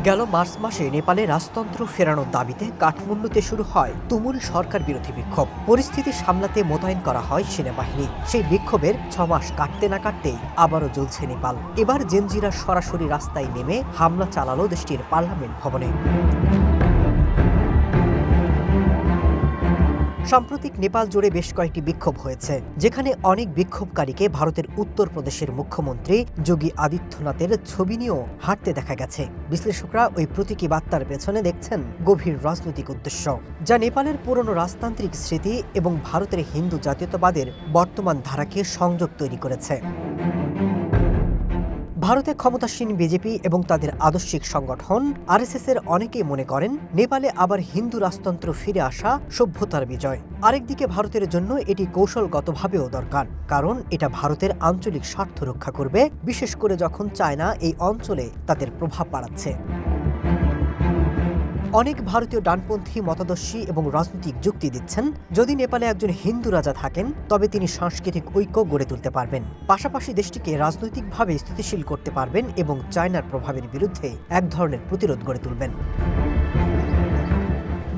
গেল মার্চ মাসে নেপালে রাজতন্ত্র ফেরানোর দাবিতে কাঠমান্ডুতে শুরু হয় তুমুল সরকার বিরোধী বিক্ষোভ। পরিস্থিতি সামলাতে মোতায়েন করা হয় সেনাবাহিনী। সেই বিক্ষোভের 6 মাস কাটতে না কাটতেই আবারও জ্বলছে নেপাল। এবার জেনজিরা সরাসরি রাস্তায় নেমে হামলা চালালো দেশটির পার্লামেন্ট ভবনে। সাম্প্রতিক নেপাল জুড়ে বেশ কয়েকটি বিক্ষোভ হয়েছে, যেখানে অনেক বিক্ষোভকারীকে ভারতের উত্তরপ্রদেশের মুখ্যমন্ত্রী যোগী আদিত্যনাথের ছবি নিয়েও হাঁটতে দেখা গেছে। বিশ্লেষকরা ওই প্রতীকী বার্তার পেছনে দেখছেন গভীর রাজনৈতিক উদ্দেশ্য, যা নেপালের পুরনো রাজতান্ত্রিক স্মৃতি এবং ভারতের হিন্দু জাতীয়তাবাদের বর্তমান ধারাকে সংযোগ তৈরি করেছে। ভারতে ক্ষমতাসীন বিজেপি এবং তাদের আদর্শিক সংগঠন আরএসএস এর অনেকেই মনে করেন নেপালে আবার হিন্দু রাজতন্ত্র ফিরে আসা সভ্যতার বিজয়। আরেকদিকে ভারতের জন্য এটি কৌশলগতভাবেও দরকার, কারণ এটা ভারতের আঞ্চলিক স্বার্থ রক্ষা করবে, বিশেষ করে যখন চায়না এই অঞ্চলে তাদের প্রভাব বাড়াচ্ছে। অনেক ভারতীয় ডানপন্থী মতাদর্শী এবং রাজনৈতিক যুক্তি দিচ্ছেন, যদি নেপালে একজন হিন্দু রাজা থাকেন তবে তিনি সাংস্কৃতিক ঐক্য গড়ে তুলতে পারবেন, পাশাপাশি দেশটিকে রাজনৈতিকভাবে স্থিতিশীল করতে পারবেন এবং চায়নার প্রভাবের বিরুদ্ধে এক ধরনের প্রতিরোধ গড়ে তুলবেন।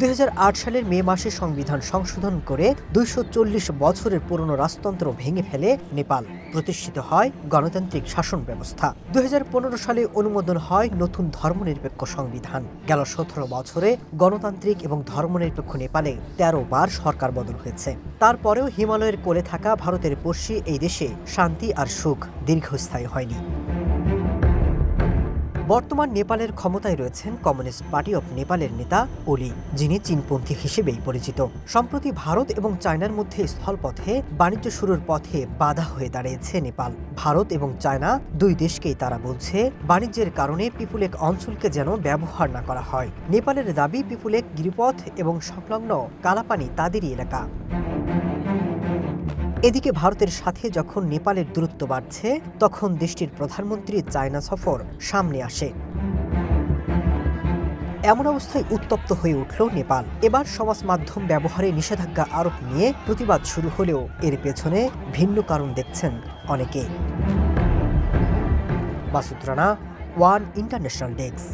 2008 সালের মে মাসে সংবিধান সংশোধন করে 240 বছরের পুরনো রাজতন্ত্র ভেঙে ফেলে নেপাল। প্রতিষ্ঠিত হয় গণতান্ত্রিক শাসন ব্যবস্থা। 2015 সালে অনুমোদন হয় নতুন ধর্মনিরপেক্ষ সংবিধান। গেল 17 বছরে গণতান্ত্রিক এবং ধর্মনিরপেক্ষ নেপালে 13 বার সরকার বদল হয়েছে। তারপরেও হিমালয়ের কোলে থাকা ভারতের পড়শি এই দেশে শান্তি আর সুখ দীর্ঘস্থায়ী হয়নি। বর্তমান নেপালের ক্ষমতায় রয়েছেন কমিউনিস্ট পার্টি অব নেপালের নেতা ওলি, যিনি চীনপন্থী হিসেবেই পরিচিত। সম্প্রতি ভারত এবং চায়নার মধ্যে স্থলপথে বাণিজ্য শুরুর পথে বাধা হয়ে দাঁড়িয়েছে নেপাল। ভারত এবং চায়না দুই দেশকেই তারা বলছে, বাণিজ্যের কারণে পিপুলেক অঞ্চলকে যেন ব্যবহার না করা হয়। নেপালের দাবি, পিপুলেক গিরিপথ এবং সংলগ্ন কালাপানি তাদেরই এলাকা। এদিকে ভারতের সাথে যখন নেপালের দূরত্ব বাড়ছে, তখন দেশটির প্রধানমন্ত্রীর চায়না সফর সামনে আসে। এমন অবস্থায় উত্তপ্ত হয়ে উঠল নেপাল। এবার সমাজ মাধ্যম ব্যবহারে নিষেধাজ্ঞা আরোপ নিয়ে প্রতিবাদ শুরু হলেও এর পেছনে ভিন্ন কারণ দেখছেন অনেকে। Masud Rana, one international desk.